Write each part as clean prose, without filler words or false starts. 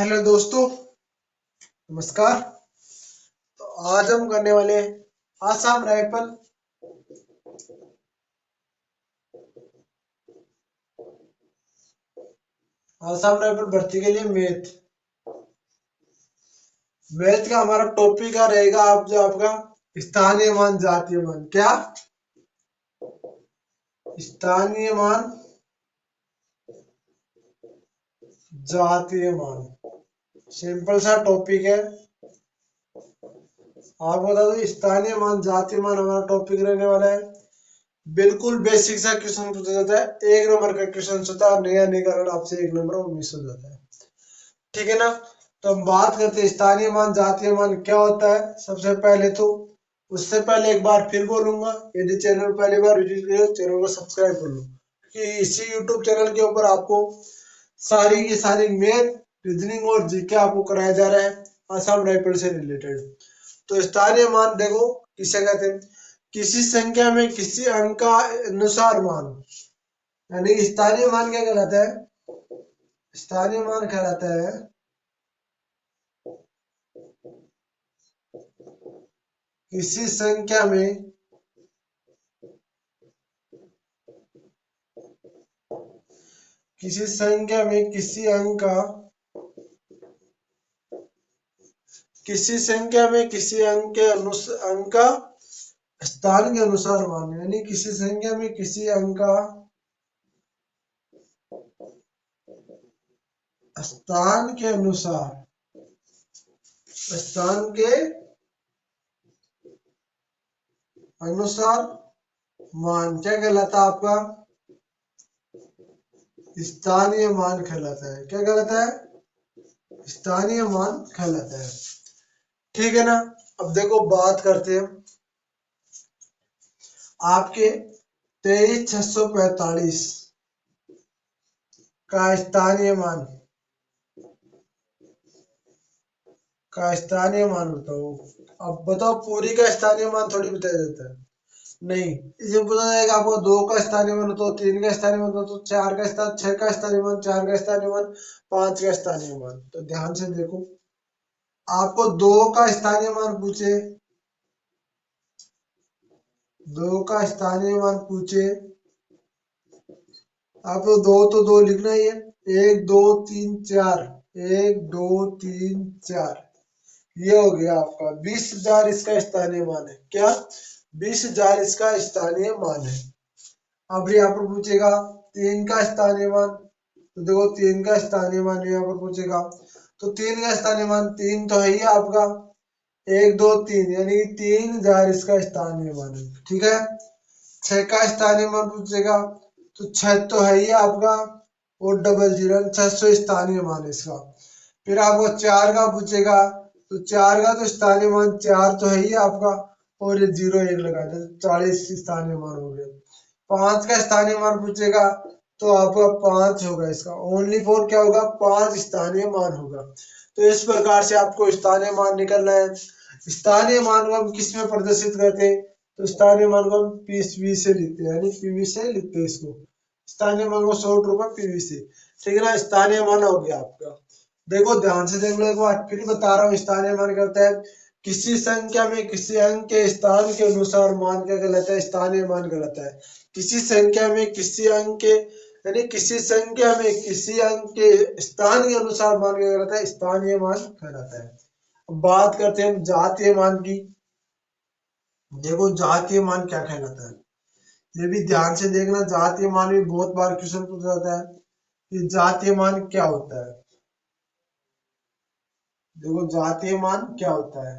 Hello दोस्तों, नमस्कार। तो आज हम करने वाले हैं आसाम राइफल भर्ती के लिए मैथ। मैथ का हमारा टॉपिक का रहेगा आप जो आपका स्थानीय मान जातीय मान। क्या? स्थानीय मान जातीय मान। सिंपल सा टॉपिक है। आप बता दो, स्थानीय मान जातीय मान हमारा टॉपिक रहने वाला है। बिल्कुल बेसिक सा क्वेश्चन पूछा जाता है, 1 नंबर का क्वेश्चन होता है। नया नहीं कारण आपसे 1 नंबर वो मिस हो जाता है। ठीक है ना? तो हम बात करते हैं स्थानीय मान जातीय मान क्या होता है। सबसे पहले तो उससे पहले एक बार फिर बोलूंगा, यदि चैनल पहली बार विजिट किया चैनल को सब्सक्राइब कर लो, कि इसी यूट्यूब चैनल के ऊपर आपको सारी की सारी मैथ, रीजनिंग और जीके आपको कराया जा रहा है आसाम राइफल से रिलेटेड। तो स्थानीय मान देखो किसे कहते हैं? किसी संख्या में किसी अंक का अनुसार मान, यानी स्थानीय मान क्या कहलाता है? स्थानीय मान कहलाता है किसी संख्या में किसी अंक का अंक का स्थान के अनुसार मान, यानी किसी संख्या में किसी अंक का स्थान के अनुसार मान क्या कहलाता है? आपका स्थानीय मान कहलाता है। क्या कहलाता है? स्थानीय मान कहलाता है। ठीक है ना? अब देखो बात करते हैं आपके 23,645 का स्थानीय मान बताओ। अब बताओ, पूरी का स्थानीय मान थोड़ी बताया जाता है। नहीं, इसमें पूछा जाएगा आपको 2 का स्थानीय मान तो 3 का स्थानीय मान तो 4 का स्थान 6 का स्थानीय मान 4 का स्थानीय मान 5 का स्थानीय मान। तो ध्यान से देखो, आपको 2 का स्थानीय मान पूछे, 2 का स्थानीय मान पूछे, आपको 2 तो 2 लिखना ही है। 1 2 3 4, 1 2 3 4, ये हो गया आपका 20,000 इसका स्थानीय मान है। क्या? 20,000 इसका स्थानीय मान है। अब यहाँ पर पूछेगा 3 का स्थानीय मान, तो देखो 3 का स्थानीय मान यहाँ पर पूछेगा, तो 3 का स्थानीय मान 3 तो है ही आपका, 1 2 3, यानी 3,000 इसका स्थानीय मान है। ठीक है। 6 का स्थानीय मान पूछेगा, तो 6 तो है ही आपका, और डबल जीरो 600 स्थानीय मान है इसका। फिर आपको 4 का पूछेगा, तो 4 का तो स्थानीय मान 4 तो है ही आपका, और ये 0 1 लगा दे, 40 स्थानीय मान हो गया। 5 का स्थानीय मान पूछेगा, तो आपका 5 होगा इसका, ओनली फॉर क्या होगा? 5 स्थानीय मान होगा। तो इस प्रकार से आपको स्थानीय मान निकलना है। स्थानीय मान को हम किस में प्रदर्शित करते हैं? तो स्थानीय मान को हम पीवी से लिखते हैं, यानी पीवी से लिखते हैं इसको। स्थानीय मान को शॉर्ट रूप में पीवी से। ठीक है ना? स्थानीय मान हो गया आपका। देखो ध्यान से देख लो एक बार फिर बता रहा हूँ, स्थानीय मान क्या होता है? किसी संख्या में किसी अंक के स्थान के अनुसार मान क्या कहलाता है? स्थानीय मान कहलाता है। किसी संख्या में किसी अंक के, यानी किसी संख्या में किसी अंक के स्थान के अनुसार मान क्या कहलाता है? स्थानीय मान कहलाता है। अब बात करते हैं हम जातीय मान की। देखो जातीय मान क्या कहलाता है, ये भी ध्यान से देखना। जातीय मान भी बहुत बार क्वेश्चन पूछा जाता है कि जातीय मान क्या होता है। देखो जातीय मान क्या होता है।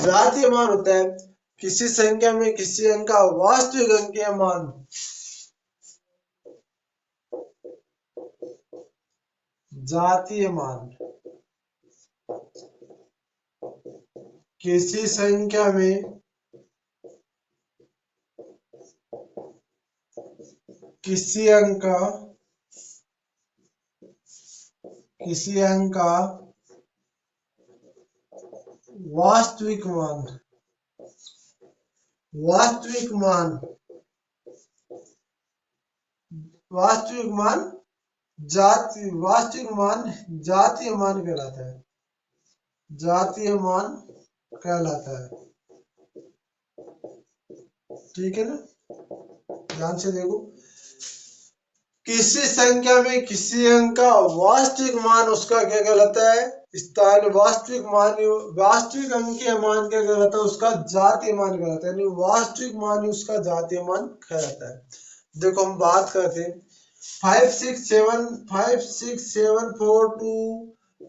जातीय मान होता है किसी संख्या में किसी अंक का वास्तविक अंकीय मान। जातीय मान किसी संख्या में किसी अंक का वास्तविक मान, वास्तविक मान, वास्तविक मान वास्तविक मान जातीय मान कहलाता है, जातीय मान कहलाता है। ठीक है ना, ध्यान से देखो, किसी संख्या में किसी अंक का वास्तविक मान उसका क्या कहलाता है, स्थान वास्तविक मान, वास्तविक अंक के मान क्या कहलाता है, उसका जातीय मान कहलाता है, यानी वास्तविक मान ही उसका जातीय मान कहलाता है। देखो हम बात करते हैं 5 6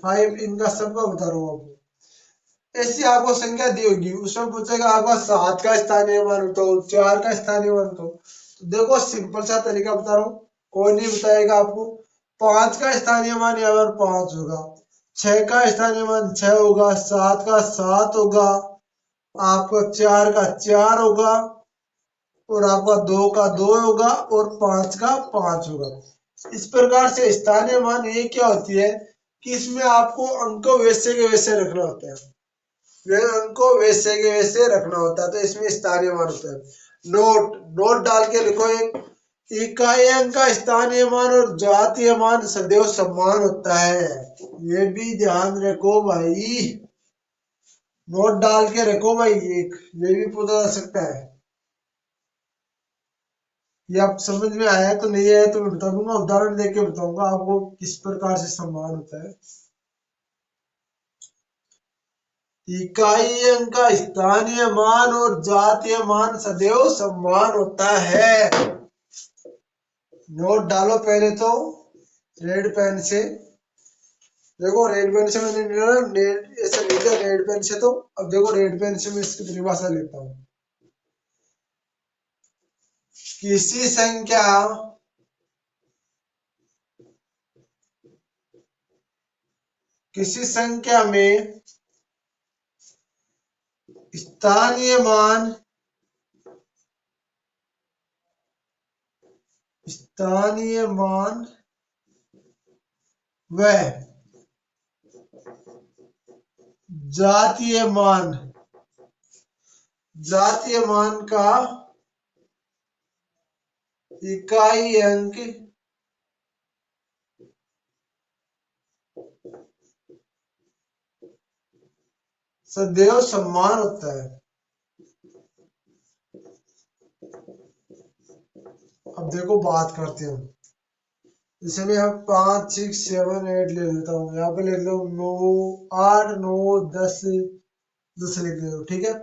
7 इनका सबका बता रहा हूँ आपको। ऐसी आपको संख्या दी होगी, उसमें पूछेगा आपका 7 का स्थानीय मान बताओ, 4 का स्थानीय मान बताओ। तो देखो सिंपल सा तरीका बता रहा हूँ, कोई नहीं बताएगा आपको। 5 का स्थानीय मान यहाँ पर 5 होगा, 6 का स्थानीय मान 6 होगा, 7 का 7 होगा, आपका 4 का 4 होगा, और आपका 2 का 2 होगा, और 5 का 5 होगा। इस प्रकार से स्थानीय मान ये क्या होती है कि इसमें आपको अंक वैसे के वैसे रखना होता है, वे अंक को वैसे के वैसे रखना होता है, तो इसमें स्थानीय मान होता है। नोट नोट डाल के लिखो, एक इकाई अंक का स्थानीय मान और जातीय मान सदैव समान होता है, ये भी ध्यान रखो भाई। नोट डाल के रखो भाई, एक ये भी पूछा जा सकता है। ये आप समझ में आया तो नहीं आया तो मैं बता दूंगा, उदाहरण देके बताऊंगा आपको किस प्रकार से समान होता है। इकाई अंक का स्थानीय मान और जातीय मान सदैव समान होता है। नोट डालो पहले तो रेड पेन से, देखो रेड पेन से मैंने ऐसा लिखा रेड पेन से, तो अब देखो रेड पेन से मैं इसकी परिभाषा लिखता हूँ। किसी संख्या में स्थानीय मान व जातीय मान का इकाई अंक सदैव समान होता है। अब देखो बात करते हैं, जैसे मैं यहाँ 5 6 7 8 ले लेता हूँ, यहाँ पे ले लो 9 8 9 10 10 लिख लेता हूँ, ठीक है।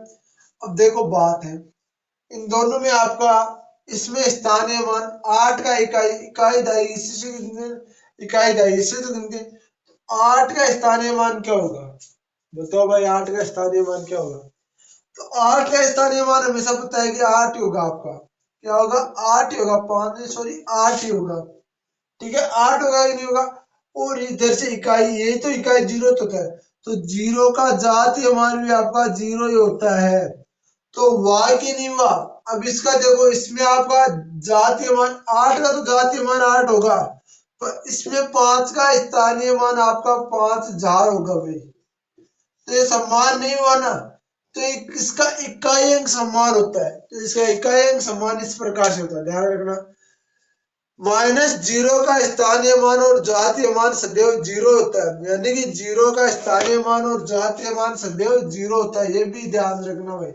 अब देखो बात है, इन दोनों में आपका इसमें स्थानीय मान 8 का इकाई दाई इसी से इकाई दाई इससे तो गिनते 8 का स्थानीय मान क्या होगा, बताओ भाई 8 का स्थानीय मान क्या होगा। तो 8 का स्थानीय मान हमेशा पता है कि 8 ही होगा, आपका क्या होगा 8 ही होगा, 5 नहीं सॉरी 8 ही होगा, ठीक है 8 होगा कि नहीं होगा। और इधर से इकाई, ये तो इकाई जीरो तो है, तो जीरो का जातीय मान भी आपका जीरो ही होता है, तो वाई की नहीं हुआ। अब इसका देखो, इसमें आपका जातीय मान 8 का, तो जातीय मान 8 होगा, पर इसमें 5 का स्थानीय मान आपका 5000 होगा भाई, तो ये समान नहीं हुआ ना, तो इसका इकाई अंक समान होता है, तो इसका इकाई अंक समान इस प्रकार से होता है, ध्यान रखना। -0 का स्थानीय मान और जातीय मान सदैव जीरो होता है, यानी कि 0 का स्थानीय मान और जातीय मान सदैव जीरो होता है, ये भी ध्यान रखना भाई।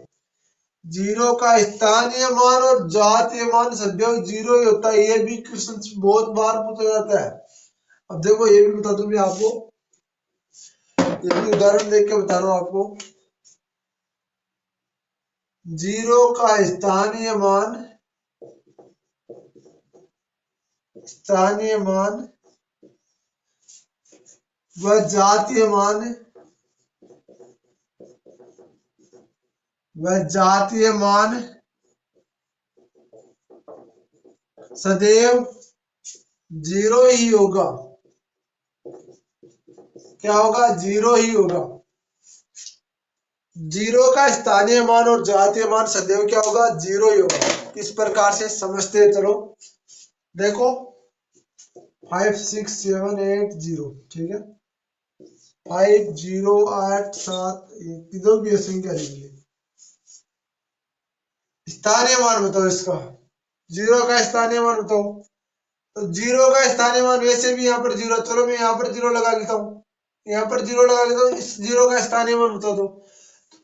0 का स्थानीय मान और जातीय मान सदैव जीरो ही होता है, ये भी क्वेश्चन बहुत बार पूछा जाता है। अब देखो ये भी बता दूं मैं आपको, ये भी उदाहरण देख के बता रहा हूँ आपको। 0 का स्थानीय मान व जातीय मान सदैव जीरो ही होगा, क्या होगा जीरो ही होगा। 0 का स्थानीय मान और जातीय मान सदैव क्या होगा जीरो ही होगा, किस प्रकार से समझते हैं चलो। देखो 56780, ठीक है, 50871, इधर भी संख्या लिखिए। स्थानीय मान बताओ इसका, जीरो का स्थानीय मान बताओ। तो जीरो का स्थानीय मान वैसे भी यहाँ पर जीरो, चलो मैं यहाँ पर जीरो लगा लेता हूँ, यहाँ पर जीरो लगा लेता हूँ। इस जीरो का स्थानीय मान बता दो।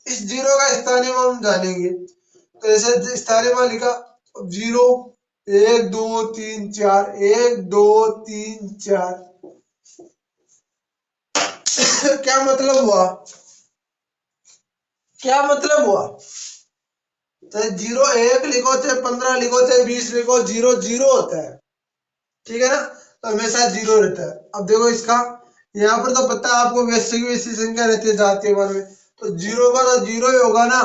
इस जीरो का स्थानीय मान हम जानेंगे, तो ऐसे स्थानीय मान लिखा, जीरो, 1 2 3 4, 1 2 3 4। क्या मतलब हुआ, क्या मतलब हुआ? चाहे जीरो 1 लिखो, चाहे 15 लिखो, चाहे 20 लिखो, जीरो जीरो होता है, ठीक है ना, तो हमेशा जीरो रहता है। अब देखो इसका, यहाँ पर तो पता है आपको वैसे की वैसी संख्या रहती है जातीय मान में, तो जीरो का तो जीरो ही होगा ना।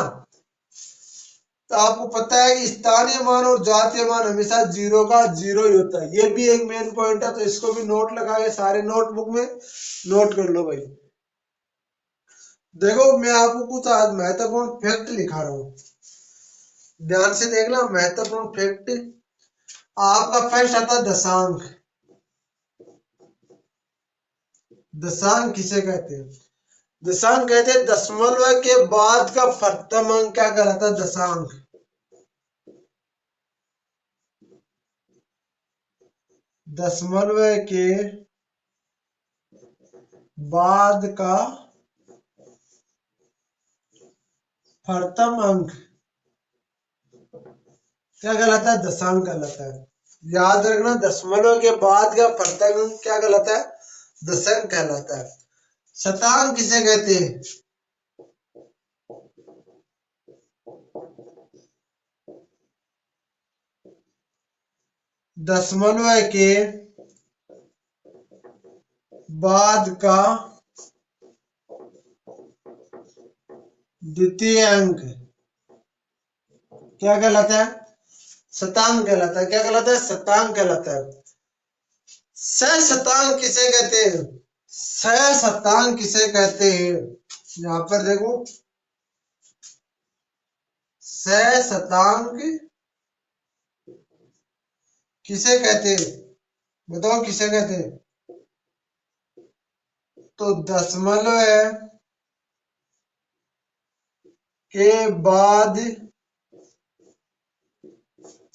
तो आपको पता है कि स्थानीय मान और जातीय मान हमेशा जीरो का जीरो ही होता है। ये भी एक मेन पॉइंट है, तो इसको भी नोट लगाए, सारे नोटबुक में नोट कर लो भाई। देखो मैं आपको कुछ आज महत्वपूर्ण फैक्ट लिखा रहा हूँ, ध्यान से देखना। महत्वपूर्ण फैक्ट, आपका फर्स्ट आता है दशांक। दशांक किसे कहते हैं? दशांक कहते हैं दशमलव के बाद का प्रथम अंक, क्या कहलाता है? दशांक। दशमलव के बाद का प्रथम अंक क्या कहलाता है? दशांक कहलाता है। याद रखना, दशमलव के बाद का प्रथम अंक क्या कहलाता है? दशक कहलाता है। शतांक किसे कहते हैं? दशमलव के बाद का द्वितीय अंक क्या कहलाता है? शतांक कहलाता है। क्या कहलाता है? शतांक कहलाता है। सहशतांक किसे कहते हैं? सहशतांक किसे कहते हैं? यहां पर देखो, सहशतांक किसे कहते हैं? बताओ किसे कहते हैं? तो दशमलव के बाद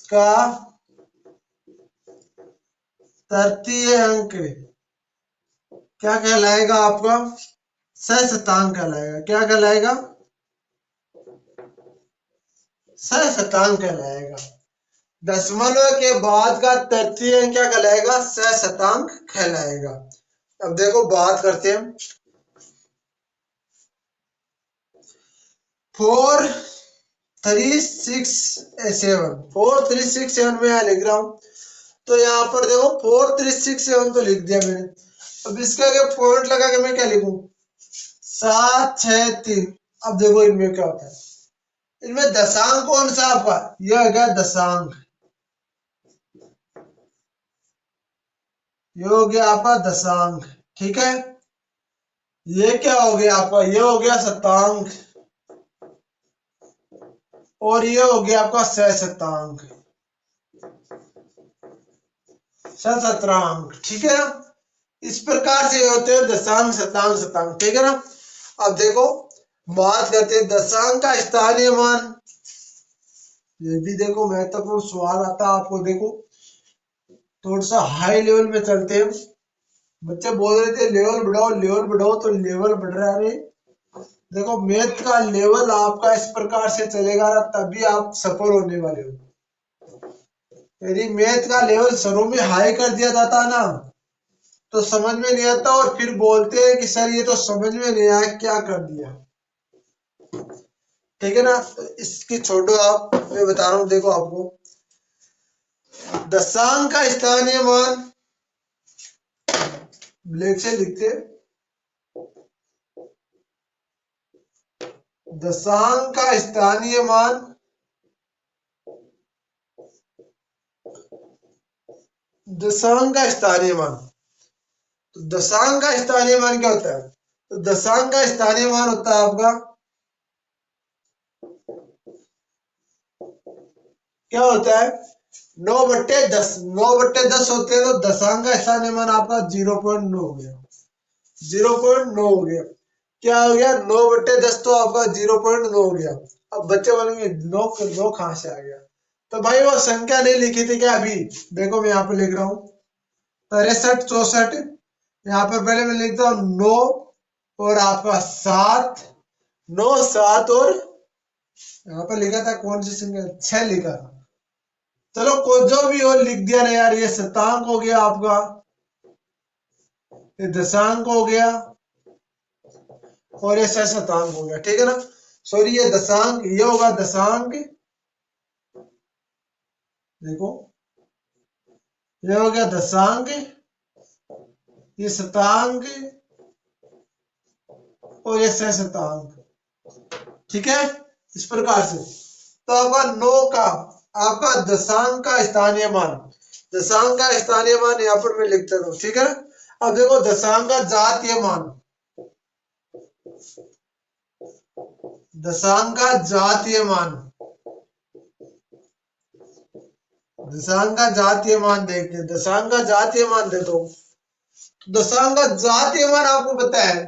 का तृतीय अंक क्या कहलाएगा आपका? सहशतांक कहलाएगा। क्या कहलाएगा? सहशतांक कहलाएगा। दशमलव के बाद का तृतीय अंक क्या कहलाएगा? सहशतांक कहलाएगा। अब देखो बात करते हैं, 4367 में यहाँ लिख रहा हूं, तो यहाँ पर देखो 4367 तो लिख दिया मैंने। अब इसका क्या पॉइंट लगा के मैं क्या लिखूं? 763। अब देखो इनमें क्या होता है, इनमें दशांक कौन सा आपका? यह है क्या? दशांक। ये हो गया आपका दशांक, ठीक है। ये क्या हो गया आपका? ये हो गया शतांक, और ये हो गया आपका सहशतांक, सहस्त्रांक, ठीक है ना। इस प्रकार से होते हैं दशांक, शतांक, शतांक, ठीक है ना। अब देखो बात करते हैं दशांक का स्थानीय मान। ये भी देखो महत्वपूर्ण सवाल आता है आपको। देखो थोड़ा सा हाई लेवल में चलते हैं। बच्चे बोल रहे थे लेवल बढ़ाओ, लेवल बढ़ाओ, तो लेवल बढ़ रहा है। देखो मैथ का लेवल आपका इस प्रकार से चलेगा ना, तभी आप सफल होने वाले हो। यदि मैथ का लेवल शुरू में हाई कर दिया जाता ना, तो समझ में नहीं आता, और फिर बोलते हैं कि सर ये तो समझ में नहीं आया, क्या कर दिया, ठीक है ना। तो इसकी छोड़ो आप, मैं बता रहा हूँ। देखो आपको दशांक का स्थानीय मान ब्लैक से लिखते, दशांक का स्थानीय मान, दशांक का स्थानीय मान, तो दशांक का स्थानीय मान क्या होता है? तो दशांक का स्थानीय मान होता है आपका, क्या होता है? 9/10, 9/10 होते हैं तो दशांक का स्थानीय मान आपका 0.9 हो गया, 0.9 हो गया। क्या हो गया? 9/10 तो आपका 0.9 हो गया। अब बच्चे बोलेंगे नौ नौ कहां से आ गया? तो भाई वो संख्या नहीं लिखी थी क्या अभी? देखो मैं यहाँ पे लिख रहा हूँ 63, 64। यहाँ पर पहले मैं लिखता हूँ 9 और आपका 7, 9, 7 और यहाँ पर लिखा था कौन सी संख्या? 6 लिखा था। चलो को जो भी हो लिख दिया ना यार। ये शतांक हो गया आपका, ये दशांक हो गया और ये शतांक हो गया, ठीक है ना। सॉरी ये दशांक, ये होगा दशांक, देखो ये हो गया दशांक, ये शतांक और ये शतांक, ठीक है। इस प्रकार से तो आपका 9 का आपका दशांक का स्थानीय मान, दशांक का स्थानीय मान यहाँ पर मैं लिख देता हूँ, ठीक है। अब देखो दशांक का जातीय मान, दशांक का जातीय मान, दशांक का जातीय मान देखते हैं। दशांक का जातीय मान दे दो। दशांक का जातीय मान आपको पता है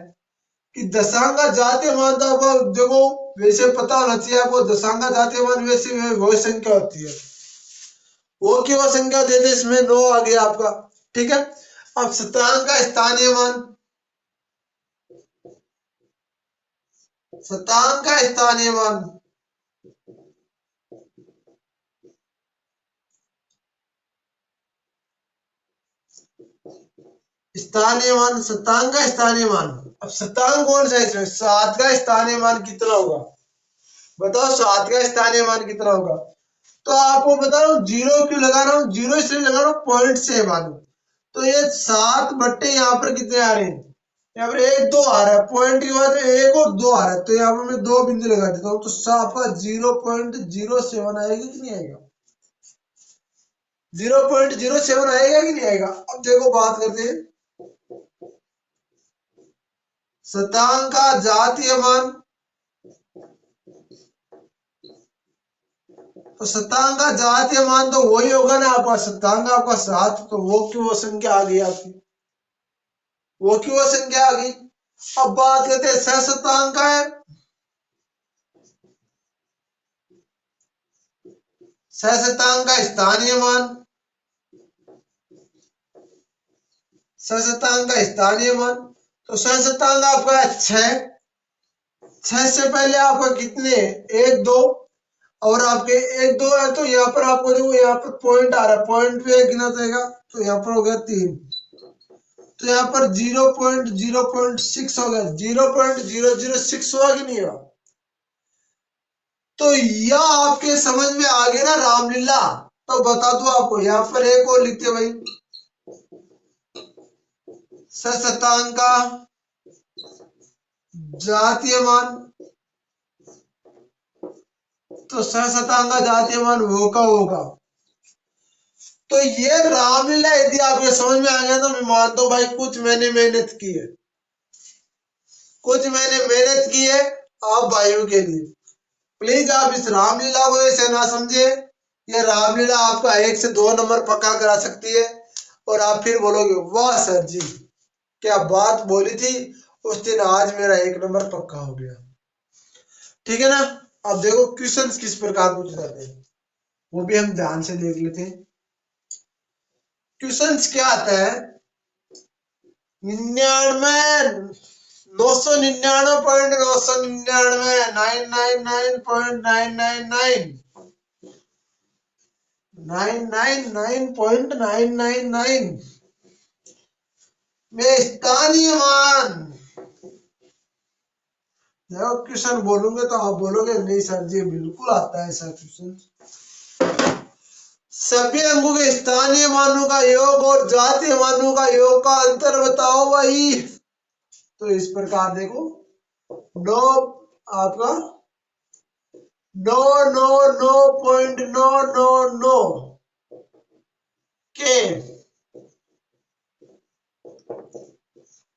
कि दशांक का जातीय मान तो आपको देखो वैसे पता होना चाहिए आपको। दशांक का जातीय मान वैसे वो संख्या होती है, वो की वो संख्या देते, इसमें 9 आ गया आपका, ठीक है। अब शतांक का स्थानीय मान, शतांक का स्थानीय मान, स्थानीय मान, शतांक का स्थानीय मान। अब शतांक कौन सा है इसमें? 7 का स्थानीय मान कितना होगा बताओ? 7 का स्थानीय मान कितना होगा? तो आपको बता रहा हूँ, जीरो क्यों लगा रहा हूँ? जीरो इसलिए लगा रहा हूँ पॉइंट से मालूम। तो ये 7 बट्टे यहाँ पर कितने आ रहे हैं? यहाँ पर 1, 2 आ रहा है, पॉइंट के बाद 1 और 2 आ रहा है, तो यहाँ पर मैं 2 बिंदु लगा देता हूँ। तो आपका 0.07 आएगा कि नहीं आएगा? 0.07 आएगा कि नहीं आएगा? अब देखो बात करते हैं शतांक का जातीय मान। तो शतांक का जातीय मान तो वही होगा ना आपका, शतांक आपका 7, तो वो क्यों वो संख्या आ गई आपकी, वो क्यों वो संख्या आ गई। अब बात करते हैं सहशतांक का है, सहशतांक का स्थानीय मान, सहशतांक का स्थानीय मान। तो सहशतांक आपका 6, 6 से पहले आपका कितने? 1, 2 और आपके 1, 2 है, तो यहाँ पर आपको देखो यहाँ पर पॉइंट आ रहा है, पॉइंट पे गिना जाएगा, तो यहाँ पर हो गया 3। तो यहाँ पर 0.0.6 हो गया, 0.006 हुआ कि नहीं हुआ? तो यह आपके समझ में आ गया ना रामलीला। तो बता दो आपको, यहाँ पर एक और लिखते भाई, शतांक का जातीय मान। तो शतांक का जातीय मान होगा होगा। तो ये रामलीला यदि आपके समझ में आ गया तो मैं मानता हूं भाई कुछ मैंने मेहनत की है, कुछ मैंने मेहनत की है आप भाइयों के लिए। प्लीज आप इस रामलीला को ऐसे ना समझे। ये रामलीला आपका 1 से 2 नंबर पक्का करा सकती है और आप फिर बोलोगे वाह सर जी क्या बात बोली थी उस दिन, आज मेरा 1 नंबर पक्का हो गया, ठीक है ना। अब देखो क्वेश्चंस किस प्रकार पूछे जाते हैं वो भी हम ध्यान से देख लेते हैं। क्वेश्चंस क्या आता है? 999.999, 999.999 में स्थानीय मान। देखो क्वेश्चन बोलूंगे तो आप बोलोगे नहीं सर जी बिल्कुल आता है ऐसा क्वेश्चन। सभी अंकों के स्थानीय मानों का योग और जातीय मानों का योग का अंतर बताओ भाई। तो इस प्रकार देखो, 9 आपका 999.999 के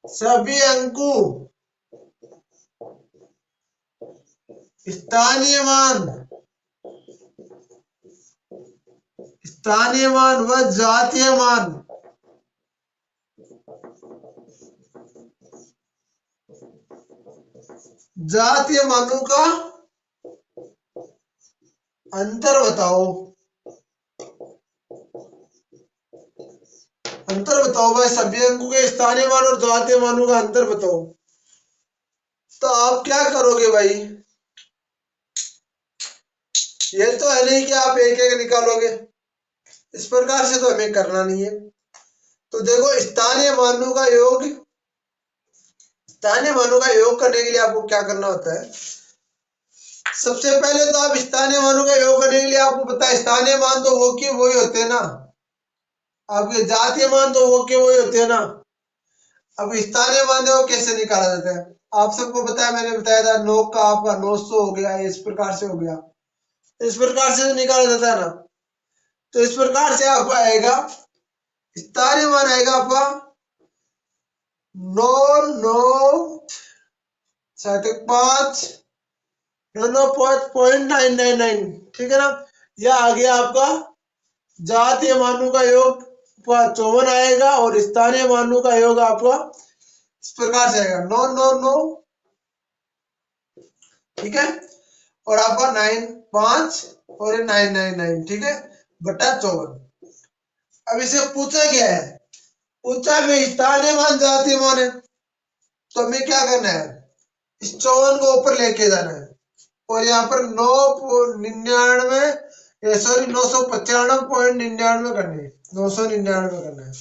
सभी अंकों स्थानीय मान, स्थानीय मान व जातीय मान जातीय मानों का अंतर बताओ। अंतर बताओ भाई, सभी अंकों के स्थानीय मान और जातीय मानों का अंतर बताओ। तो आप क्या करोगे भाई, ये तो है नहीं कि आप एक एक निकालोगे, इस प्रकार से तो हमें करना नहीं है। तो देखो, स्थानीय मानों का योग, स्थानीय मानों का योग करने के लिए आपको क्या करना होता है। सबसे पहले तो आप स्थानीय मानों का योग करने के लिए आपको पता है स्थानीय मान तो वो के वही होते हैं ना, आपके जातीय मान तो वो के वही होते हैं ना। अब स्थानीय मान देखो कैसे निकाला जाता है, आप सबको पता है, मैंने बताया था 9 का आपका 900 हो गया, इस प्रकार से हो गया, इस प्रकार से निकाला जाता है ना। तो इस प्रकार से आपका आएगा, स्थानीय मान आएगा आपका 9 9 5 9.999, ठीक है ना। यह आ गया आपका जातीय मानों का योग 54 आएगा और स्थानीय मानों का योग आपका इस प्रकार से आएगा 999, ठीक है, और आपका 9 5 और 999, ठीक है, बटा 54। अब इसे पूछा क्या है, पूछा में स्थानीय मान जातीय मान है, तो हमें क्या करना है, इस 54 को ऊपर लेके जाना है और यहाँ पर 999 सॉरी 995.99 करनी है, 999 करना है।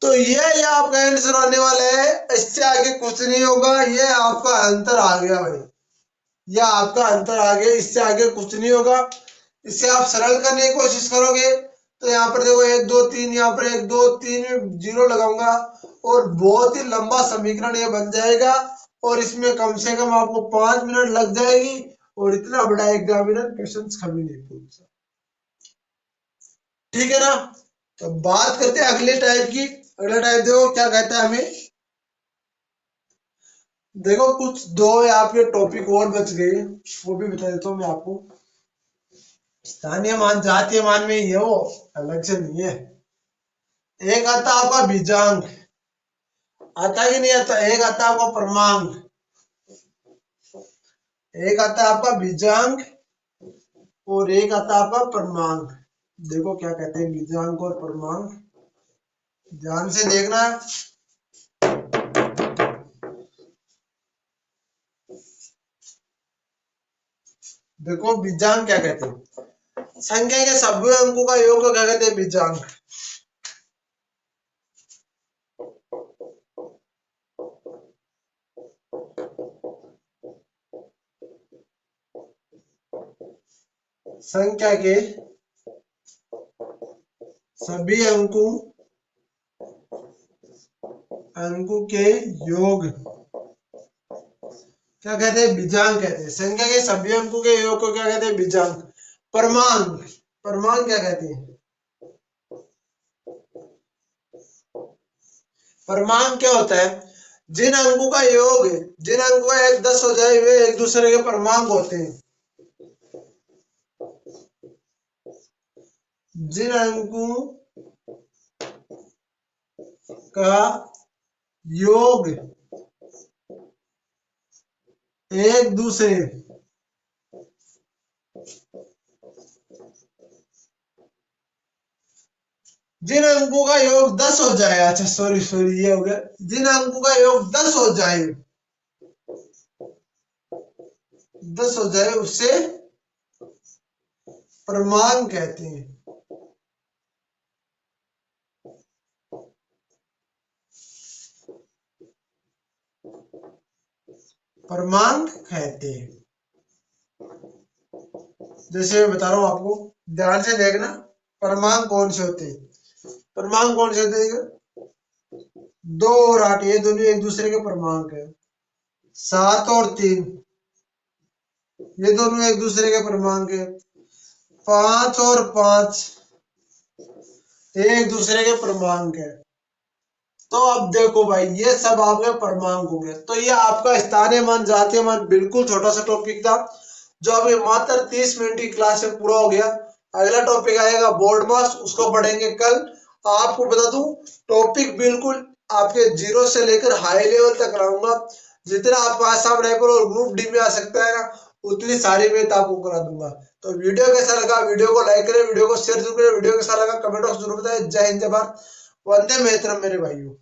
तो ये आपका आंसर आने वाला है, इससे आगे कुछ नहीं होगा, ये आपका अंतर आ गया भाई, यह आपका अंतर आ गया, इससे आगे कुछ नहीं होगा। इससे आप सरल करने की कोशिश करोगे तो यहाँ पर देखो 1 2 3, यहाँ पर 1 2 3 जीरो लगाऊंगा और बहुत ही लंबा समीकरण ये बन जाएगा और इसमें कम से कम आपको 5 मिनट लग जाएगी और इतना बड़ा एग्जामिनर क्वेश्चन कभी नहीं पूछता, ठीक है ना। तो बात करते हैं अगले टाइप की। अगला टाइप देखो क्या कहता है हमें, देखो कुछ दो आपके टॉपिक और बच गए, वो भी बता देता हूँ मैं आपको। स्थानीय मान जातीय मान में ये वो अलग से नहीं है। एक आता आपका बीजांक, आता कि नहीं आता, एक आता आपका क्रमांक, एक आता आपका बीजांक और एक आता आपका क्रमांक। देखो क्या कहते हैं बीजांक और क्रमांक, ध्यान से देखना। देखो बीजांक क्या कहते हैं, संख्या के सभी अंकों का योग को क्या कहते हैं, बीजांक। संख्या के सभी अंकों के योग क्या कहते हैं, बीजांक कहते हैं। संख्या के सभी अंकों के योग को क्या कहते हैं, बीजांक। क्रमांक, क्रमांक क्या कहते हैं, क्रमांक क्या होता है, जिन अंकों का योग, जिन अंकों का एक 10 हो जाए वे एक दूसरे के क्रमांक होते हैं। जिन अंकों का योग एक दूसरे जिन अंकों का योग 10 हो जाए, अच्छा सॉरी सॉरी ये हो गया, जिन अंकों का योग 10 हो जाए, 10 हो जाए उसे क्रमांक कहते हैं। क्रमांक कहते हैं। जैसे मैं बता रहा हूं आपको, ध्यान से देखना, क्रमांक कौन से होते हैं, क्रमांक कौन से होते हैं, 2 और 8 ये दोनों एक दूसरे के क्रमांक है। 7 और 3 ये दोनों एक दूसरे के क्रमांक है। 5 और 5 एक दूसरे के क्रमांक है। तो अब देखो भाई, ये सब आपके क्रमांक हो गए। तो ये आपका स्थानीय मान जातीय मान बिल्कुल छोटा सा टॉपिक था जो अभी मात्र 30 मिनट की क्लास में पूरा हो गया। अगला टॉपिक आएगा बोर्ड मास, उसको पढ़ेंगे कल। आपको बता दूं टॉपिक बिल्कुल आपके जीरो से लेकर हाई लेवल तक लाऊंगा। जितना आप आसाम राइफल और ग्रुप डी में आ सकता है ना, उतनी सारी मैथ आपको करा दूंगा। तो वीडियो कैसा लगा, वीडियो को लाइक करें, वीडियो को शेयर जरूर करें, वीडियो कैसा लगा कमेंट बॉक्स जरूर बताएं। जय हिंद, जय भारत, वंदे मातरम मेरे भाइयों।